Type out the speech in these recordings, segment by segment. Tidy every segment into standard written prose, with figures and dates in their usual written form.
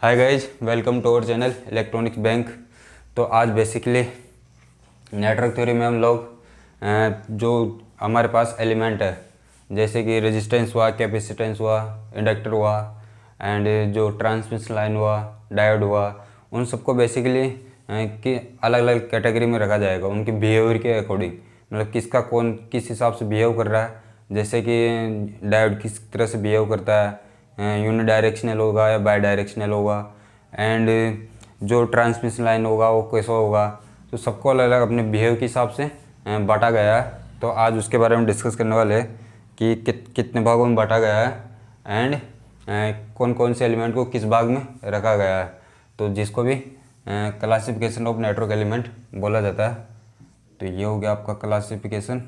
Hi guys, welcome to our channel electronics bank. तो आज basically network theory में हम लोग जो हमारे पास एलिमेंट है, जैसे कि रेजिस्टेंस हुआ, कैपेसिटेंस हुआ, इंडक्टर हुआ एंड जो ट्रांसमिशन लाइन हुआ, डायोड हुआ, उन सबको बेसिकली कि अलग अलग कैटेगरी में रखा जाएगा उनके बिहेवियर के अकॉर्डिंग। मतलब किसका कौन किस हिसाब से बिहेव कर रहा है। जैसे कि डायोड किस तरह से बिहेव करता है, यूनि डायरेक्शनल होगा या बाई डायरेक्शनल होगा, एंड जो ट्रांसमिशन लाइन होगा वो कैसा होगा। तो सबको अलग अलग अपने बिहेव के हिसाब से बांटा गया है। तो आज उसके बारे में डिस्कस करने वाले हैं कि कितने भागों में बांटा गया है एंड कौन कौन से एलिमेंट को किस भाग में रखा गया है। तो जिसको भी क्लासिफिकेशन ऑफ नेटवर्क एलिमेंट बोला जाता है। तो ये हो गया आपका classification.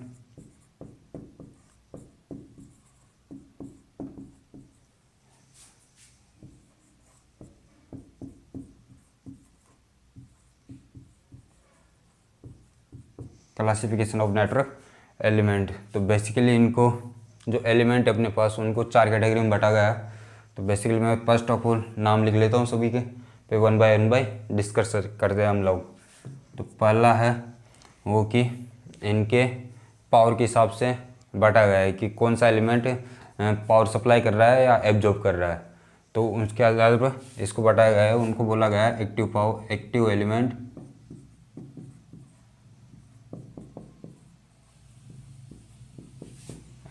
Classification of network element. तो बेसिकली इनको जो एलिमेंट है अपने पास उनको चार कैटेगरी में बांटा गया है। तो बेसिकली मैं फर्स्ट ऑफ ऑल नाम लिख लेता हूँ सभी के, फिर वन बाय डिस्कस करते हैं हम लोग। तो पहला है वो कि इनके पावर के हिसाब से बांटा गया है कि कौन सा एलिमेंट पावर सप्लाई कर रहा है या एब्जॉर्ब कर रहा है। तो उसके आधार पर इसको बांटा गया है। उनको बोला गया है एक्टिव एलिमेंट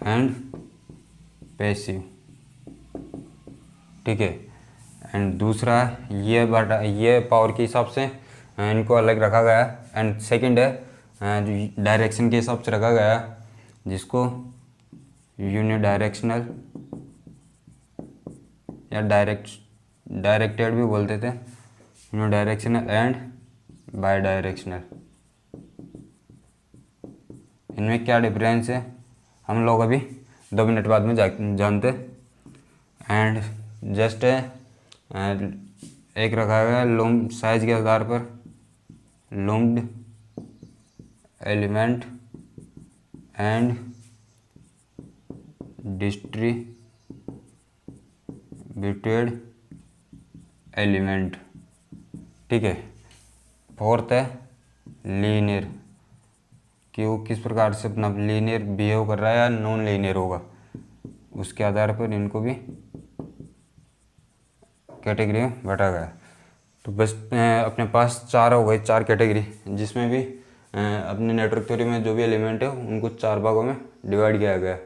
एंड पैसिव। ठीक है। एंड दूसरा ये पावर के हिसाब से इनको अलग रखा गया है। एंड सेकंड है जो डायरेक्शन के हिसाब से रखा गया है, जिसको यूनि डायरेक्शनल या डायरेक्टेड भी बोलते थे। Unidirectional and bidirectional. इनमें क्या डिफरेंस है हम लोग अभी 2 मिनट बाद में जानते। एंड जस्ट एक रखा गया लूम साइज के आधार पर लूम्ड एलिमेंट एंड डिस्ट्रीब्यूटेड एलिमेंट। ठीक है। फोर्थ है लीनियर, कि वो किस प्रकार से अपना लीनियर बिहेव कर रहा है या नॉन लीनियर होगा, उसके आधार पर इनको भी कैटेगरी में बांटा गया। तो बस अपने पास चार हो गए, चार कैटेगरी, जिसमें भी अपने नेटवर्क थ्योरी में जो भी एलिमेंट है उनको चार भागों में डिवाइड किया गया।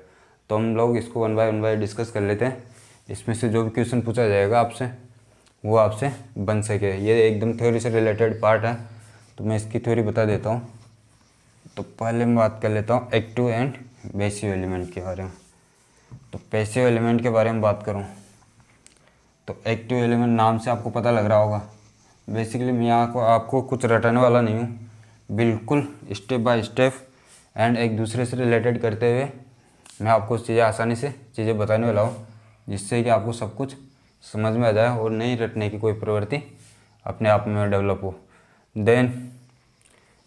तो हम लोग इसको वन बाय डिस्कस कर लेते हैं। इसमें से जो भी क्वेश्चन पूछा जाएगा आपसे वो आपसे बन सके। ये एकदम थ्योरी से रिलेटेड पार्ट है, तो मैं इसकी थ्योरी बता देता हूँ। तो पहले मैं बात कर लेता हूँ एक्टिव एंड पैसिव एलिमेंट के बारे में। तो पैसिव एलिमेंट के बारे में बात करूँ तो एक्टिव एलिमेंट नाम से आपको पता लग रहा होगा। बेसिकली मैं यहाँ को आपको कुछ रटने वाला नहीं हूँ, बिल्कुल स्टेप बाय स्टेप एंड एक दूसरे से रिलेटेड करते हुए मैं आपको चीज़ें आसानी से चीज़ें बताने वाला हूँ, जिससे कि आपको सब कुछ समझ में आ जाए और नहीं रटने की कोई प्रवृत्ति अपने आप में डेवलप हो। देन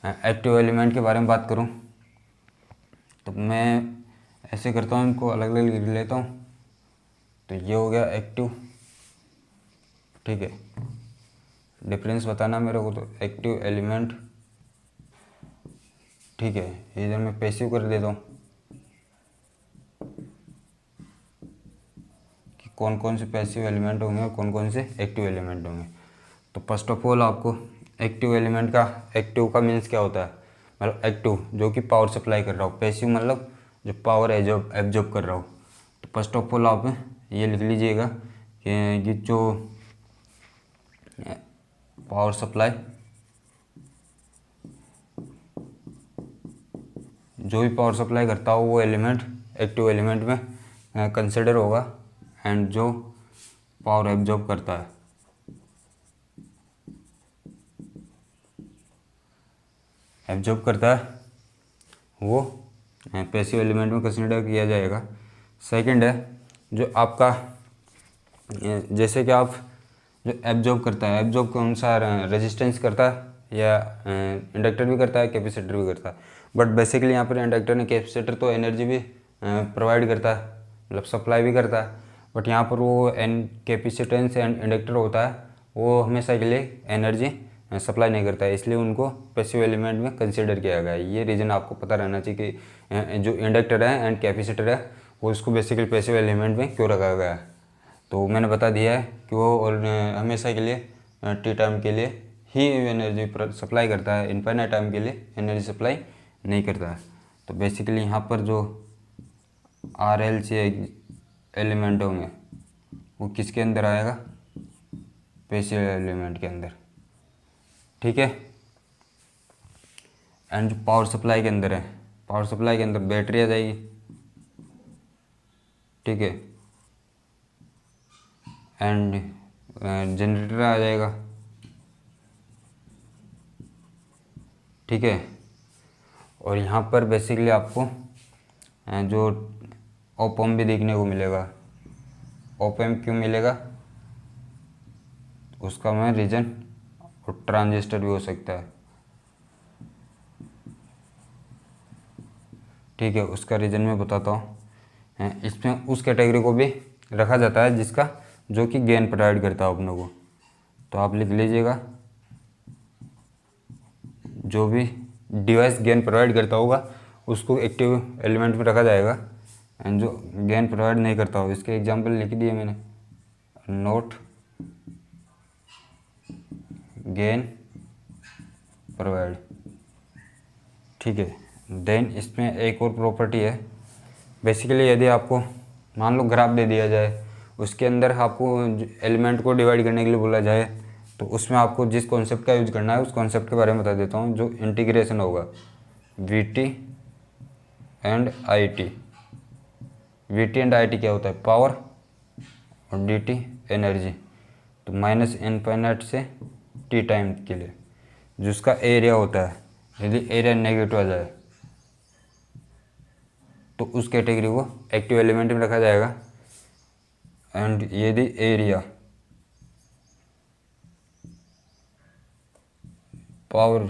एक्टिव एलिमेंट के बारे में बात करूं तो मैं ऐसे करता हूं, इनको अलग अलग लिख लेता हूं। तो ये हो गया एक्टिव। ठीक है। डिफरेंस बताना मेरे को, तो एक्टिव एलिमेंट। ठीक है। इधर मैं पैसिव कर देता हूं कि कौन कौन से पैसिव एलिमेंट होंगे और कौन कौन से एक्टिव एलिमेंट होंगे। तो फर्स्ट ऑफ ऑल आपको एक्टिव एलिमेंट का एक्टिव का मीन्स क्या होता है, मतलब एक्टिव जो कि पावर सप्लाई कर रहा हो, पैसिव मतलब जो पावर एब्जॉर्ब कर रहा हो। तो फर्स्ट ऑफ ऑल आप ये लिख लीजिएगा कि जो पावर सप्लाई जो भी पावर सप्लाई करता हो वो एलिमेंट एक्टिव एलिमेंट में कंसिडर होगा। एंड जो पावर एब्जॉर्ब करता है वो पैसिव एलिमेंट में कंसिडर किया जाएगा। सेकंड है जो आपका जैसे कि आप जो एब्जॉर्ब करता है, एब्जॉर्ब के अनुसार रेजिस्टेंस करता है या इंडक्टर भी करता है, कैपेसिटर भी करता है। बट बेसिकली यहाँ पर इंडक्टर ने कैपेसिटर तो एनर्जी भी प्रोवाइड करता है, मतलब सप्लाई भी करता है। बट यहाँ पर वो कैपेसिटेंस एंड इंडक्टर होता है वो हमेशा के लिए एनर्जी सप्लाई नहीं करता है, इसलिए उनको पैसिव एलिमेंट में कंसीडर किया गया है। ये रीज़न आपको पता रहना चाहिए कि जो इंडक्टर है एंड कैपेसिटर है वो उसको बेसिकली पैसिव एलिमेंट में क्यों रखा गया है। तो मैंने बता दिया है कि वो और हमेशा के लिए टी टाइम के लिए ही एनर्जी सप्लाई करता है, इनफाइनाइट टाइम के लिए एनर्जी सप्लाई नहीं करता है। तो बेसिकली यहाँ पर जो आर एल सी एलिमेंट होंगे वो किसके अंदर आएगा, पैसिव एलिमेंट के अंदर, ठीक है। एंड जो पावर सप्लाई के अंदर है, पावर सप्लाई के अंदर बैटरी आ जाएगी, ठीक है। एंड जनरेटर आ जाएगा, ठीक है। और यहाँ पर बेसिकली आपको जो ऑप एम्प भी देखने को मिलेगा। ऑप एम्प क्यों मिलेगा उसका मैं रीज़न, और ट्रांजिस्टर भी हो सकता है, ठीक है, उसका रीज़न मैं बताता हूँ। इसमें उस कैटेगरी को भी रखा जाता है जिसका जो कि गेन प्रोवाइड करता है अपनों को। तो आप लिख लीजिएगा, जो भी डिवाइस गेन प्रोवाइड करता होगा उसको एक्टिव एलिमेंट में रखा जाएगा, एंड जो गेन प्रोवाइड नहीं करता हो, इसके एग्जांपल लिख दिए मैंने, नोट गेन प्रोवाइड, ठीक है। देन इसमें एक और प्रॉपर्टी है, बेसिकली यदि आपको मान लो ग्राफ दे दिया जाए, उसके अंदर आपको एलिमेंट को डिवाइड करने के लिए बोला जाए, तो उसमें आपको जिस कॉन्सेप्ट का यूज करना है उस कॉन्सेप्ट के बारे में बता देता हूँ। जो इंटीग्रेशन होगा we T and I T, we T and I T क्या होता है, पावर, और डी टी एनर्जी। तो माइनस इनफाइनाइट से टी टाइम के लिए जिसका एरिया होता है, यदि एरिया नेगेटिव आ जाए तो उस कैटेगरी को एक्टिव एलिमेंट में रखा जाएगा। एंड यदि area power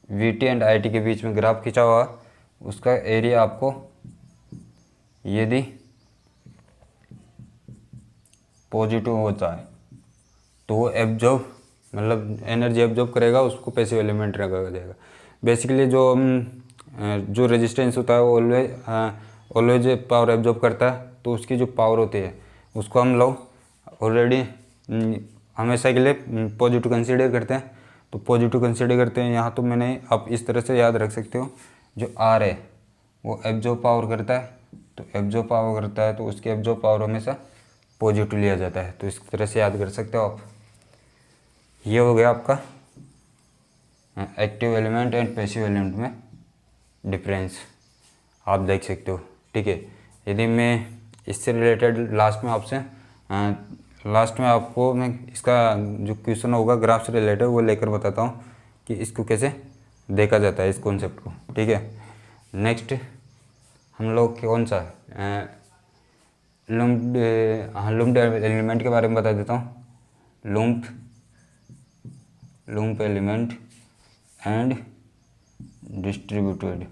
we T and I T के बीच में ग्राफ खींचा हुआ, उसका एरिया आपको यदि पॉजिटिव होता है तो वो एब्जॉर्ब, मतलब एनर्जी एब्जॉर्ब करेगा, उसको पैसिव एलिमेंट रखा जाएगा। बेसिकली जो रेजिस्टेंस होता है वो ऑलवेज पावर एब्जॉर्ब करता है, तो उसकी जो पावर होती है उसको हम लोग ऑलरेडी हमेशा के लिए पॉजिटिव कंसीडर करते हैं। तो पॉजिटिव कंसीडर करते हैं यहाँ, तो मैंने आप इस तरह से याद रख सकते हो, जो आर है वो एब्जॉर्ब पावर करता है, तो एब्जॉर्ब पावर करता है तो उसकी एब्जॉर्ब पावर हमेशा पॉजिटिव लिया जाता है। तो इस तरह से याद कर सकते हो आप। ये हो गया आपका active element and passive element में डिफरेंस, आप देख सकते हो, ठीक है। यदि मैं इससे रिलेटेड लास्ट में आपको मैं इसका जो क्वेश्चन होगा ग्राफ से रिलेटेड वो लेकर बताता हूँ कि इसको कैसे देखा जाता है, इस कॉन्सेप्ट को, ठीक है। नेक्स्ट हम लोग कौन सा लुम्प्ड एलिमेंट के बारे में बता देता हूँ। लुम्प एलिमेंट एंड डिस्ट्रीब्यूटेड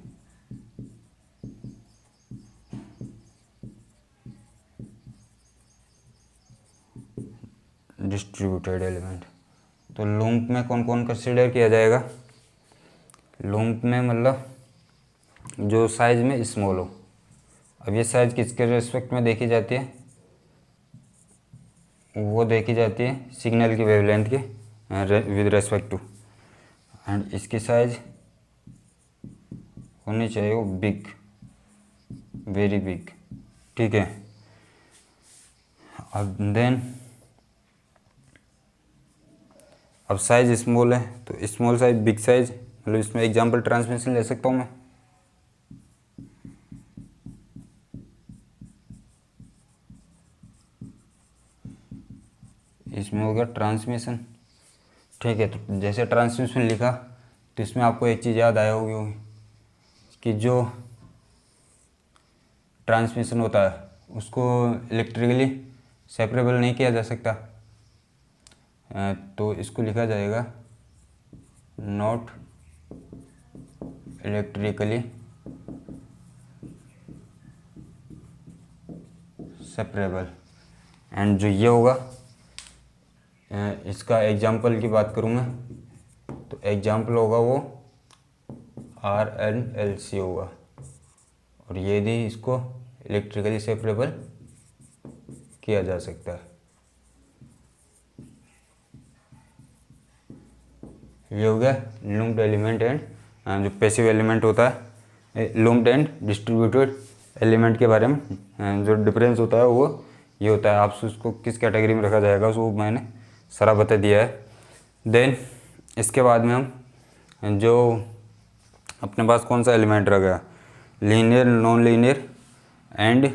एलिमेंट। तो लूम्प में कौन कौन कंसीडर किया जाएगा, लूम्प में मतलब जो साइज में स्मॉल हो। अब ये साइज किसके रेस्पेक्ट में देखी जाती है, वो देखी जाती है सिग्नल की वेवलेंथ के विद रेस्पेक्ट टू, एंड इसकी साइज होनी चाहिए वो बिग, वेरी बिग, ठीक है। अब साइज स्मॉल है तो स्मॉल साइज बिग साइज, मतलब इसमें एग्जांपल ट्रांसमिशन ले सकता हूँ मैं। इसमें हो गया ट्रांसमिशन, ठीक है। तो जैसे ट्रांसमिशन लिखा तो इसमें आपको एक चीज़ याद आया होगी कि जो ट्रांसमिशन होता है उसको इलेक्ट्रिकली सेपरेबल नहीं किया जा सकता, तो इसको लिखा जाएगा नॉट इलेक्ट्रिकली सेपरेबल। एंड जो ये होगा इसका एग्जाम्पल की बात करूँ मैं, तो एग्जाम्पल होगा वो RNLC होगा, और ये भी इसको इलेक्ट्रिकली सेपरेबल किया जा सकता है। ये हो गया लूम्ड एलिमेंट एंड जो पैसिव एलिमेंट होता है, लूम्ड एंड डिस्ट्रीब्यूटेड एलिमेंट के बारे में जो डिफरेंस होता है वो ये होता है। आप उसको किस कैटेगरी में रखा जाएगा उसको मैंने सारा बता दिया है। देन इसके बाद में हम जो अपने पास कौन सा एलिमेंट रह गया, linear, non linear and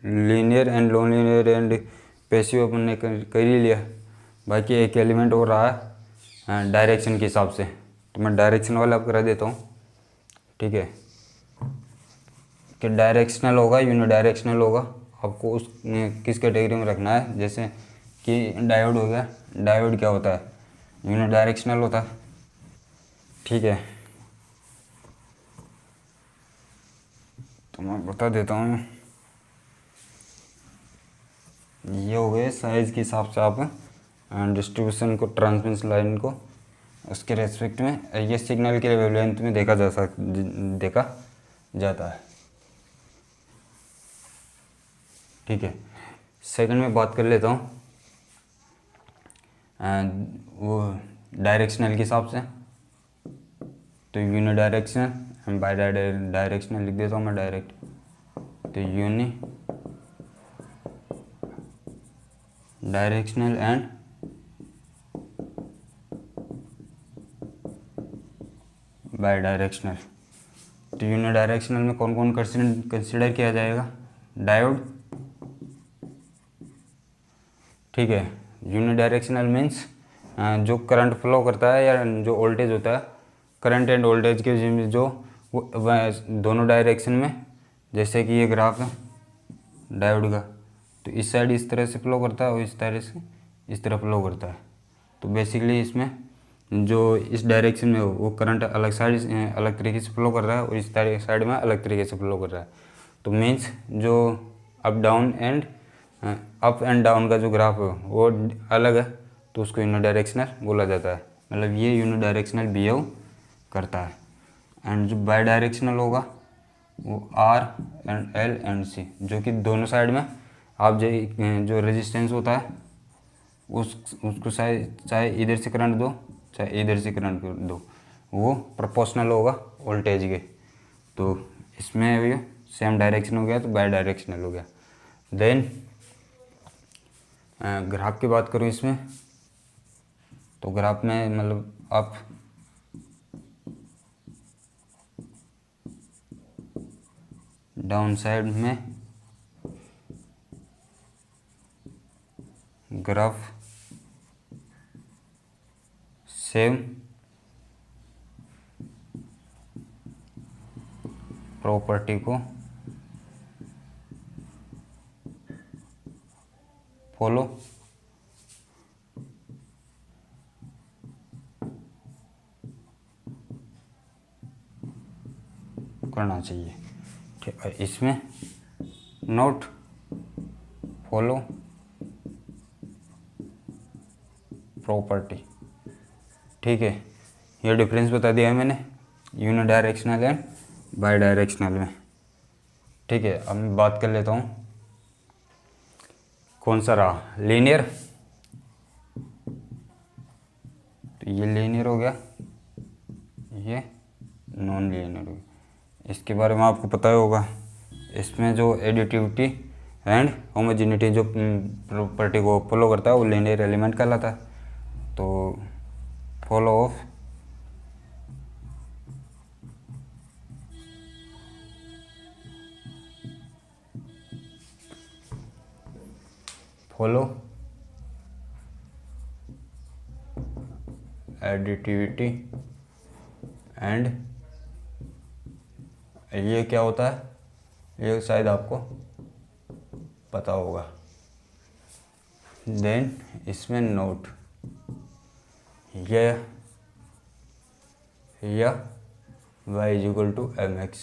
linear and non linear and passive अपन ने कर ही लिया। बाकी एक एलिमेंट हो रहा है डायरेक्शन के हिसाब से, तो मैं डायरेक्शन वाला अब करा देता हूँ। ठीक है, कि डायरेक्शनल होगा, यूनिडायरेक्शनल होगा, आपको उस किस कैटेगरी में रखना है। जैसे कि डायोड हो गया, डायोड क्या होता है, यूनिडायरेक्शनल होता है। ठीक है, तो मैं बता देता हूँ। ये हो गए साइज़ के हिसाब से आप डिस्ट्रीब्यूशन को, ट्रांसमिशन लाइन को उसके रेस्पेक्ट में ये सिग्नल के वेवलेंथ में देखा जाता है। ठीक है, सेकंड में बात कर लेता हूँ वो डायरेक्शनल के हिसाब से, तो यूनिडायरेक्शनल एंड बाई डायरेक्शनल लिख देता हूँ मैं डायरेक्ट। तो unidirectional and bidirectional. तो यूनिडायरेक्शनल में कौन कौन कंसिडर किया जाएगा, डायोड। ठीक है, यूनिडायरेक्शनल मीन्स जो करंट फ्लो करता है या जो वोल्टेज होता है, करंट एंड वोल्टेज के जो वो दोनों डायरेक्शन में, जैसे कि ये ग्राफ है डायोड का, तो इस साइड इस तरह से फ्लो करता है और इस तरह से इस तरह फ्लो करता है। तो बेसिकली इसमें जो इस डायरेक्शन में हो वो करंट अलग साइड अलग तरीके से फ्लो कर रहा है और इस साइड में अलग तरीके से फ्लो कर रहा है। तो मीन्स जो अप एंड डाउन का जो ग्राफ है वो अलग है, तो उसको यूनिडायरेक्शनल बोला जाता है। मतलब ये यूनिडायरेक्शनल बिहेव करता है। एंड जो बाई डायरेक्शनल होगा वो R and L and C, जो कि दोनों साइड में आप जो रेजिस्टेंस होता है उसको चाहे इधर से करंट दो चाहे इधर से करंट दो, वो प्रोपोर्शनल होगा वोल्टेज के। तो इसमें भी सेम डायरेक्शन हो गया, तो बाई डायरेक्शनल हो गया। देन ग्राफ की बात करूँ इसमें, तो ग्राफ में मतलब आप डाउन साइड में ग्राफ सेम प्रॉपर्टी को फॉलो करना चाहिए। ठीक है, इसमें नोट फॉलो प्रॉपर्टी। ठीक है, ये डिफरेंस बता दिया है मैंने यूनिडायरेक्शनल एंड बाई डायरेक्शनल में। ठीक है, अब मैं बात कर लेता हूँ कौन सा रहा, लीनियर। तो ये लीनियर हो गया, ये नॉन लीनियर हो गया। इसके बारे में आपको पता ही होगा, इसमें जो एडिटिविटी एंड होमोजेनिटी जो प्रॉपर्टी को फॉलो करता है वो लीनियर एलिमेंट कहलाता है। तो फॉलो एडिटिविटी एंड ये क्या होता है, ये शायद आपको पता होगा। देन इसमें नोट ये y = mx,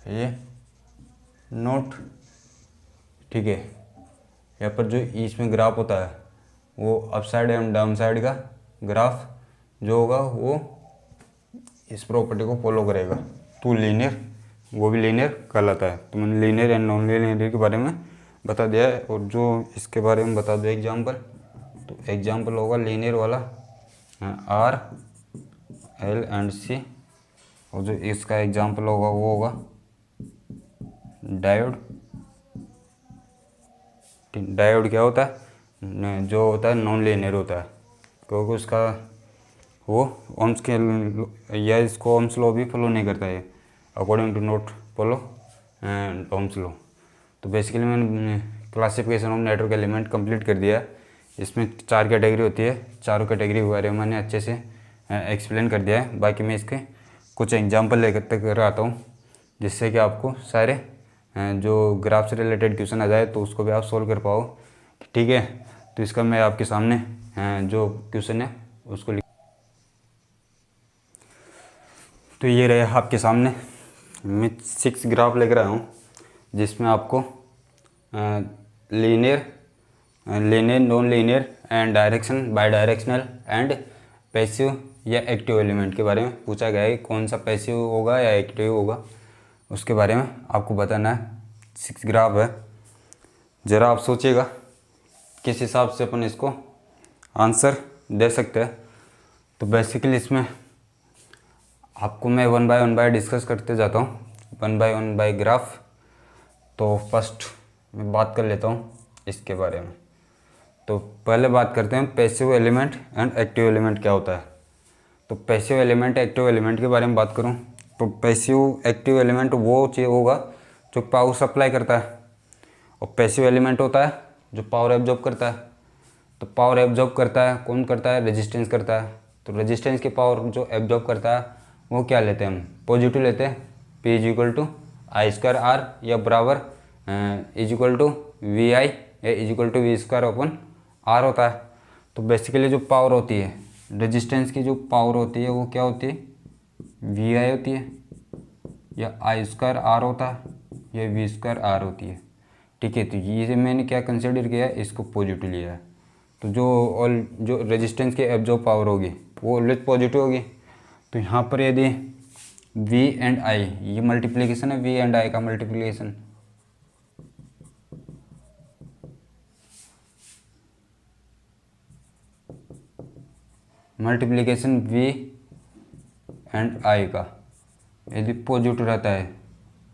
ये नोट, ठीक है। यहाँ पर जो इसमें ग्राफ होता है वो up side and down side का ग्राफ जो होगा वो इस प्रॉपर्टी को फॉलो करेगा, तो लीनियर, वो भी लीनियर कहलाता है। तो मैंने लीनियर एंड नॉन लीनियर के बारे में बता दिया है। और जो इसके बारे में बता दो एग्जांपल, तो एग्जांपल होगा लीनियर वाला आर एल एंड सी, और जो इसका एग्जांपल होगा वो होगा डायोड। डायोड क्या होता है, जो होता है नॉन लीनियर होता है, क्योंकि उसका वो ओम्स के या इसको ओम्स लॉ भी फॉलो नहीं करता है, according to not follow Ohm's law. तो बेसिकली मैंने classification of network element complete कर दिया है। इसमें 4 कैटेगरी होती है, चारों कैटेगरी के बारे में मैंने अच्छे से एक्सप्लेन कर दिया है। बाकी मैं इसके कुछ एग्जांपल लेकर तक आता हूँ, जिससे कि आपको सारे जो ग्राफ से रिलेटेड क्वेश्चन आ जाए तो उसको भी आप सोल्व कर पाओ, ठीक है। तो इसका मैं आपके सामने जो क्वेश्चन है उसको लिख, तो ये रहे आपके सामने। मैं 6 ग्राफ लेकर आया हूँ, जिसमें आपको linear, non linear and direction, by directional and passive या एक्टिव एलिमेंट के बारे में पूछा गया है। कौन सा पैसिव होगा या एक्टिव होगा, उसके बारे में आपको बताना है। 6 ग्राफ है, ज़रा आप सोचिएगा किस हिसाब से अपन इसको आंसर दे सकते हैं। तो बेसिकली इसमें आपको मैं वन बाय डिस्कस करते जाता हूँ, वन बाय ग्राफ। तो फर्स्ट मैं बात कर लेता हूँ इसके बारे में। तो पहले बात करते हैं passive element and active element क्या होता है। तो पैसिव एलिमेंट, एक्टिव एलिमेंट के बारे में बात करूँ तो पैसिव एक्टिव एलिमेंट वो चीज़ होगा जो पावर सप्लाई करता है, और पैसिव एलिमेंट होता है जो पावर एब्जॉर्ब करता है। तो पावर एब्जॉर्ब करता है कौन करता है, रेजिस्टेंस करता है। तो रेजिस्टेंस की पावर जो एब्जॉर्ब करता है वो क्या लेते हैं हम, पॉजिटिव लेते हैं। P is equal to I square R, या बराबर is equal to V I या is equal to V square upon R होता है। तो बेसिकली जो पावर होती है, रेजिस्टेंस की जो पावर होती है वो क्या होती है, वी आई होती है, या आई स्क्वायर आर होता है, या वी स्क्वायर आर होती है, ठीक है। तो ये मैंने क्या कंसिडर किया है, इसको पॉजिटिव लिया है। तो जो रेजिस्टेंस की एब्जॉर्ब पावर होगी वो ऑलवेज पॉजिटिव होगी। तो यहाँ पर यदि वी एंड आई, ये मल्टीप्लिकेशन है, वी एंड आई का मल्टीप्लिकेशन, वी एंड आई का यदि पॉजिटिव रहता है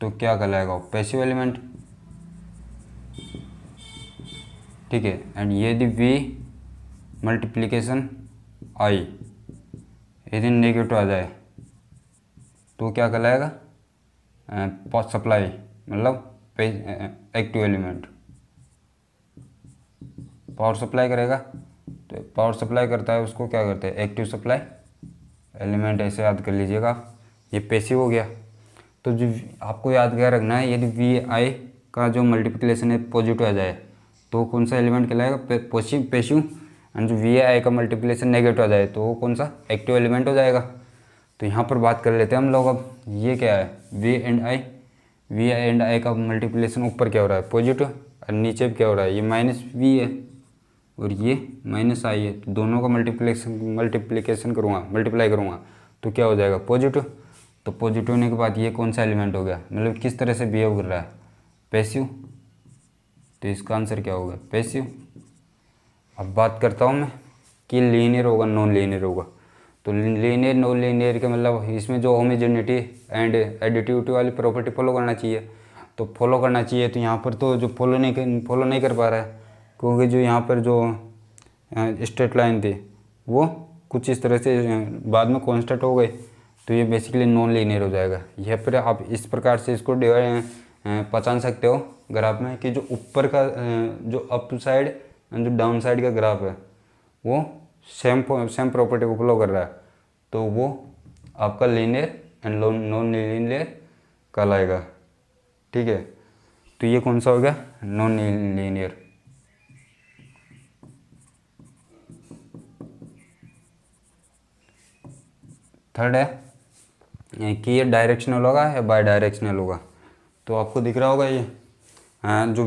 तो क्या कहलाएगा, पैसिव एलिमेंट, ठीक है। एंड यदि वी मल्टीप्लिकेशन आई यदि नेगेटिव आ जाए तो क्या कहलाएगा, पावर सप्लाई, मतलब एक्टिव एलिमेंट, पावर सप्लाई करेगा। तो पावर सप्लाई करता है उसको क्या करते हैं, एक्टिव सप्लाई एलिमेंट, ऐसे याद कर लीजिएगा। ये पैसिव हो गया। तो जो आपको याद क्या रखना है, यदि वी आई का जो मल्टीप्लिकेशन है पॉजिटिव आ जाए तो कौन सा एलिमेंट कहलाएगा, पैसिव। एंड जो वी आई का मल्टीप्लिकेशन नेगेटिव आ जाए तो वो कौन सा, एक्टिव एलिमेंट हो जाएगा। तो यहाँ पर बात कर लेते हैं हम लोग। अब ये क्या है, वी एंड आई का मल्टीप्लिकेशन ऊपर क्या हो रहा है, पॉजिटिव, और नीचे क्या हो रहा है, ये माइनस वी है और ये माइनस आई है। तो दोनों का मल्टीप्लिकेशन करूँगा, मल्टीप्लाई करूँगा तो क्या हो जाएगा, पॉजिटिव। तो पॉजिटिव होने के बाद ये कौन सा एलिमेंट हो गया, मतलब किस तरह से बिहेव कर रहा है, पैसिव। तो इसका आंसर क्या होगा, पैसिव। अब बात करता हूँ मैं कि लीनियर होगा नॉन लीनियर होगा। तो लीनियर नॉन लीनियर के मतलब इसमें जो होमोजेनिटी एंड एडिटिविटी वाली प्रॉपर्टी फॉलो करना चाहिए, तो फॉलो करना चाहिए। तो यहाँ पर तो जो फॉलो नहीं कर पा रहा है, क्योंकि जो यहाँ पर जो स्ट्रेट लाइन थी वो कुछ इस तरह से बाद में कॉन्स्टेंट हो गई, तो ये बेसिकली नॉन लीनियर हो जाएगा। यहाँ पर आप इस प्रकार से इसको पहचान सकते हो ग्राफ में कि जो ऊपर का जो अप साइड जो डाउन साइड का ग्राफ है वो सेम प्रॉपर्टी को फॉलो कर रहा है, तो वो आपका लीनियर एंड नॉन लीनियर कहलाएगा, ठीक है। तो ये कौन सा हो गया, नॉन लीनियर। थर्ड है कि ये डायरेक्शनल होगा या बाई डायरेक्शनल होगा। तो आपको दिख रहा होगा ये जो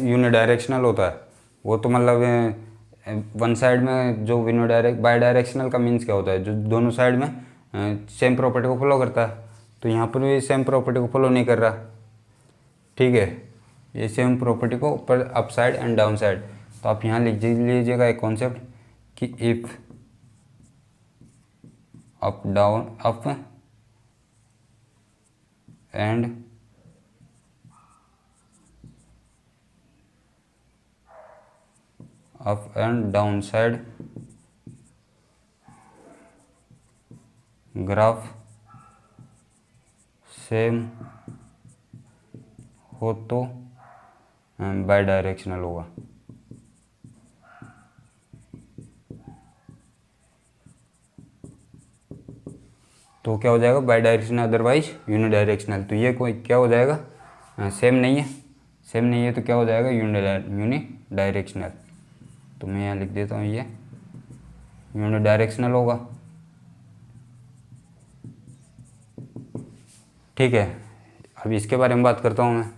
यूनि डायरेक्शनल होता है वो तो मतलब वन साइड में जो बाई डायरेक्शनल का मीन्स क्या होता है, जो दोनों साइड में सेम प्रॉपर्टी को फॉलो करता है। तो यहाँ पर भी सेम प्रॉपर्टी को फॉलो नहीं कर रहा, ठीक है। ये सेम प्रॉपर्टी को ऊपर up side and down side. तो आप यहाँ लिख लीजिएगा एक कॉन्सेप्ट कि if up down up and up and down side graph same हो तो बाई डायरेक्शनल होगा। तो क्या हो जाएगा, bidirectional otherwise unidirectional. तो ये कोई क्या हो जाएगा, सेम नहीं है, सेम नहीं है तो क्या हो जाएगा, यूनि डायरेक्शनल। तो मैं यहाँ लिख देता हूँ ये यूनि डायरेक्शनल होगा, ठीक है। अब इसके बारे में बात करता हूँ मैं।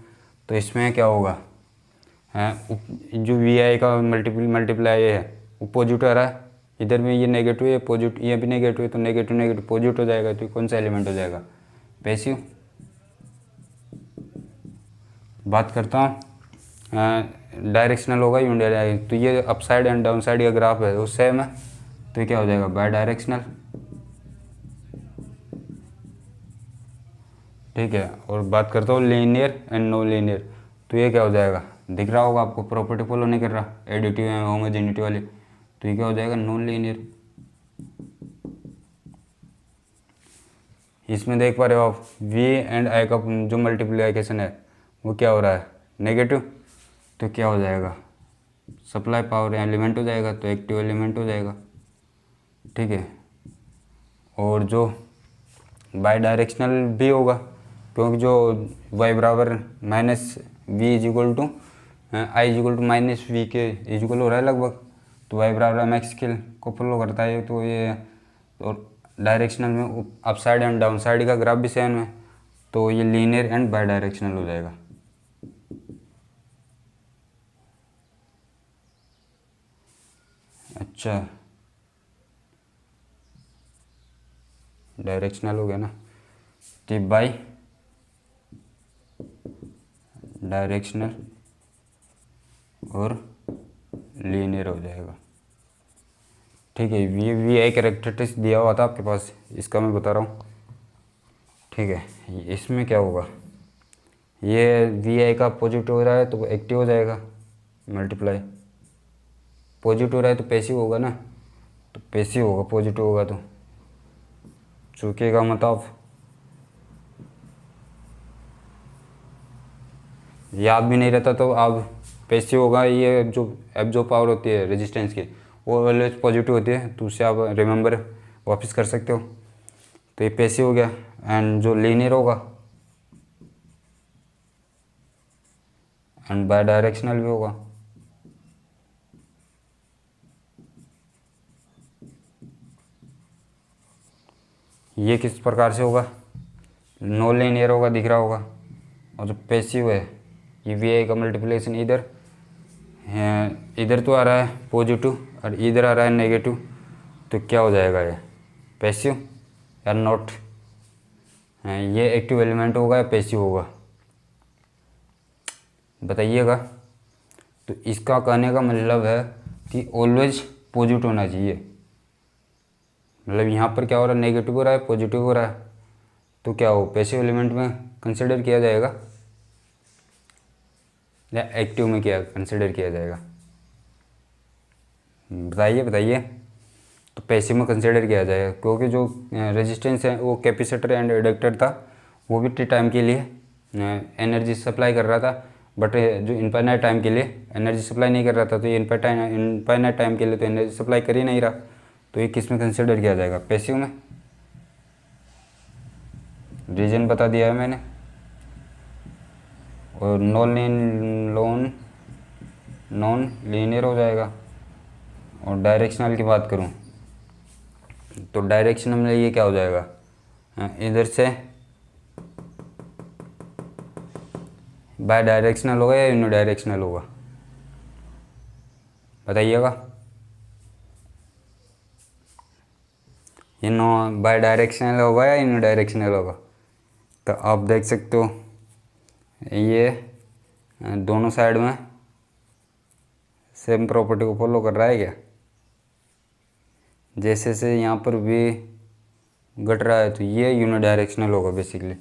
तो इसमें क्या होगा, जो वी आई का मल्टीप्लाई है वो पॉजिटिव आ रहा है, इधर में ये नेगेटिव है, पॉजिटिव, ये भी नेगेटिव है, तो नेगेटिव नेगेटिव पॉजिटिव हो जाएगा। तो कौन सा एलिमेंट हो जाएगा, पैसिव। बात करता हूँ डायरेक्शनल होगा यूनिडायरेक्शनल। तो ये up side and down side का ग्राफ है वो सेम है, तो क्या हो जाएगा, बाई डायरेक्शनल, ठीक है। और बात करता हूँ लीनियर एंड नॉन लीनियर। तो ये क्या हो जाएगा, दिख रहा होगा आपको, प्रॉपर्टी फॉलो नहीं कर रहा, एडिटिव है होमोजेनिटी वाली। तो ये क्या हो जाएगा, नॉन लीनियर। इसमें देख पा रहे हो आप, वी एंड आई का जो मल्टीप्लिकेशन है वो क्या हो रहा है, नेगेटिव। तो क्या हो जाएगा, सप्लाई पावर एलिमेंट हो जाएगा, तो एक्टिव एलिमेंट हो जाएगा, ठीक है। और जो बाई डायरेक्शनल भी होगा, क्योंकि जो y बराबर minus V is equal to I is equal to minus V के इक्वल हो रहा है लगभग। तो y बराबर एम एक्स को फॉलो करता है। तो ये और डायरेक्शनल में up side and down side का ग्राफ भी सेम है, तो ये लीनियर एंड बाई डायरेक्शनल हो जाएगा। अच्छा, डायरेक्शनल हो गया ना, तो बाई डायरेक्शनल और लीनियर हो जाएगा, ठीक है। वी आई कैरेक्टरिस्टिक्स दिया हुआ था आपके पास, इसका मैं बता रहा हूँ, ठीक है। इसमें क्या होगा, ये वी आई का पॉजिटिव हो रहा है तो एक्टिव हो जाएगा, मल्टीप्लाई, पॉजिटिव हो रहा है तो पैसिव होगा ना, तो पैसिव होगा, पॉजिटिव होगा तो चूकेगा मत आप, याद भी नहीं रहता तो आप पैसिव होगा। ये जो एब्जॉर्ब पावर होती है रेजिस्टेंस की वो ऑलवेज पॉजिटिव होती है, तो उससे आप रिमेंबर वापस कर सकते हो। तो ये पैसिव हो गया। एंड जो लीनियर होगा एंड बाई डायरेक्शनल भी होगा, ये किस प्रकार से होगा, नॉन लीनियर होगा, दिख रहा होगा। और जो पैसिव है ये वी आई का मल्टीप्लिकेशन इधर तो आ रहा है पॉजिटिव और इधर आ रहा है नेगेटिव, तो क्या हो जाएगा, ये पैसिव या नॉट, ये एक्टिव एलिमेंट होगा या पैसिव होगा, बताइएगा। तो इसका कहने का मतलब है कि ऑलवेज पॉजिटिव होना चाहिए, मतलब यहाँ पर क्या हो रहा है, नेगेटिव हो रहा है, पॉजिटिव हो रहा है, तो क्या हो, पैसिव एलिमेंट में कंसिडर किया जाएगा या एक्टिव में क्या कंसिडर किया जाएगा, बताइए बताइए। तो पैसिव में कंसिडर किया जाएगा, क्योंकि जो रेजिस्टेंस है वो कैपेसिटर एंड इंडक्टर था, वो भी टी टाइम के लिए एनर्जी सप्लाई कर रहा था, बट जो इनफाइनाइट टाइम के लिए एनर्जी सप्लाई नहीं कर रहा था। तो ये इनफाइनाइट टाइम के लिए तो एनर्जी सप्लाई कर ही नहीं रहा, तो ये किस में कंसिडर किया जाएगा, पैसिव में। रीजन बता दिया है मैंने। और नॉन लीनियर हो जाएगा। और डायरेक्शनल की बात करूं तो डायरेक्शनल में ये क्या हो जाएगा, इधर से बाई डायरेक्शनल होगा या यूनिडायरेक्शनल होगा, बताइएगा। ये नो बाई डायरेक्शनल होगा या यूनिडायरेक्शनल होगा। तो आप देख सकते हो ये दोनों साइड में सेम प्रॉपर्टी को फॉलो कर रहा है क्या। जैसे से यहाँ पर भी घट रहा है तो ये यूनिडायरेक्शनल होगा बेसिकली।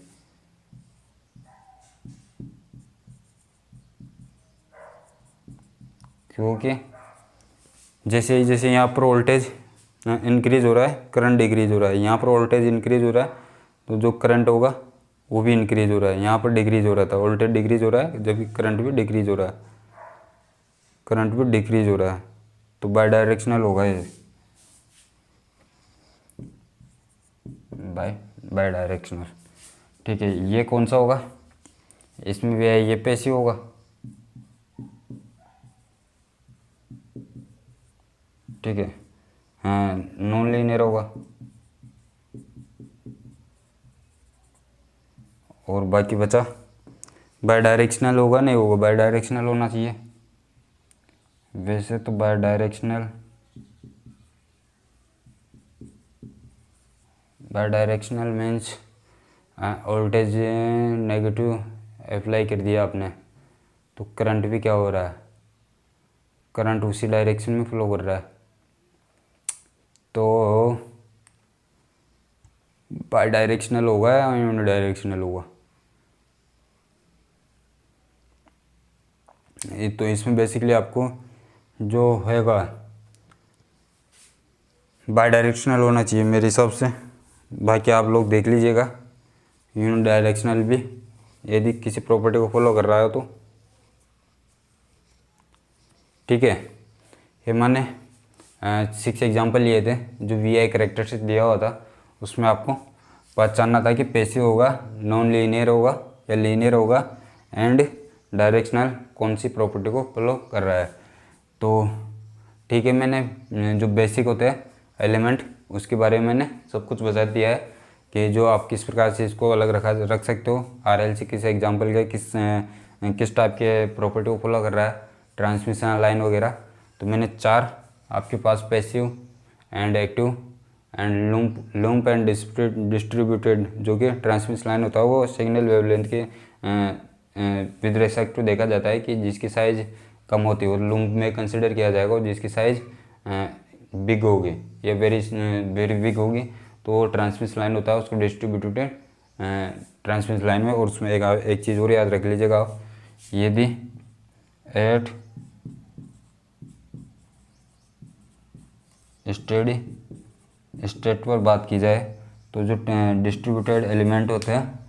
क्योंकि जैसे जैसे यहाँ पर वोल्टेज इंक्रीज हो रहा है, करंट डिक्रीज हो रहा है। यहाँ पर वोल्टेज इंक्रीज हो रहा है तो जो करंट होगा वो भी इंक्रीज हो रहा है। यहाँ पर डिक्रीज हो रहा था, वोल्टेज डिक्रीज हो रहा है, जबकि करंट भी डिक्रीज हो रहा है, करंट भी डिक्रीज हो रहा है। तो बाई डायरेक्शनल होगा ये, बाई डायरेक्शनल। ठीक है, ये कौन सा होगा, इसमें भी है, ये पैसिव होगा। ठीक है, हाँ नॉन लीनियर होगा। और बाकी बचा बाई डायरेक्शनल होगा, नहीं होगा, बाई डायरेक्शनल होना चाहिए। वैसे तो by directional means voltage negative apply कर दिया आपने तो करंट भी क्या हो रहा है, करंट उसी डायरेक्शन में फ्लो कर रहा है। तो बाई डायरेक्शनल होगा या यूनि डायरेक्शनल होगा। तो इसमें बेसिकली आपको जो हैगा बाई डायरेक्शनल होना चाहिए मेरे हिसाब से। बाकी आप लोग देख लीजिएगा यूनि डायरेक्शनल भी यदि किसी प्रॉपर्टी को फॉलो कर रहा हो तो। ठीक है, ये मैंने 6 एग्जाम्पल लिए थे जो वी आई करेक्टरिस्टिक दिया हुआ था। उसमें आपको पहचानना था कि पैसिव होगा, नॉन लीनियर होगा या लीनियर होगा, एंड डायरेक्शनल कौन सी प्रॉपर्टी को फॉलो कर रहा है। तो ठीक है, मैंने जो बेसिक होते हैं एलिमेंट उसके बारे में मैंने सब कुछ बता दिया है कि जो आप किस प्रकार से इसको अलग रख सकते हो। RLC किस एग्जाम्पल के किस टाइप के प्रॉपर्टी को फॉलो कर रहा है, ट्रांसमिशन लाइन वगैरह। तो मैंने 4 आपके पास passive and active and lump and distributed, जो कि ट्रांसमिशन लाइन होता है वो सिग्नल वेवलेंथ के विद रिस्पेक्ट टू देखा जाता है कि जिसकी साइज़ कम होती है, और लूम्प में कंसिडर किया जाएगा और जिसकी साइज़ बिग होगी या वेरी बिग होगी तो ट्रांसमिशन लाइन होता है उसको डिस्ट्रीब्यूटेड ट्रांसमिशन लाइन में। और उसमें एक चीज़ और याद रख लीजिएगा, यदि एट स्टेडी स्टेट पर बात की जाए तो जो डिस्ट्रीब्यूटेड एलिमेंट होते हैं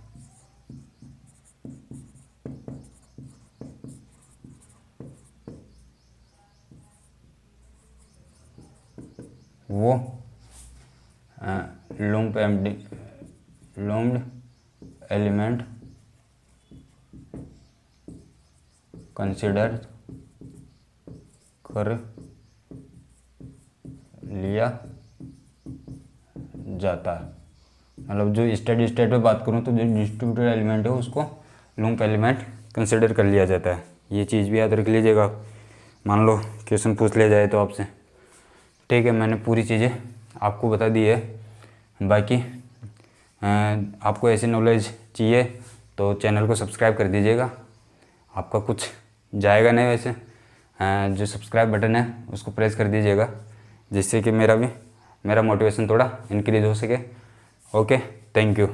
वो लूम्प्ड एलिमेंट कंसिडर कर लिया जाता है। मतलब जो स्टेडी स्टेट पे बात करूँ तो जो डिस्ट्रीब्यूटेड एलिमेंट है उसको लूम्प एलिमेंट कंसिडर कर लिया जाता है। ये चीज़ भी याद रख लीजिएगा, मान लो क्वेश्चन पूछ लिया जाए तो आपसे। ठीक है, मैंने पूरी चीज़ें आपको बता दी है। बाकी आपको ऐसी नॉलेज चाहिए तो चैनल को सब्सक्राइब कर दीजिएगा, आपका कुछ जाएगा नहीं वैसे। जो सब्सक्राइब बटन है उसको प्रेस कर दीजिएगा जिससे कि मेरा मोटिवेशन थोड़ा इंक्रीज हो सके। Okay, thank you.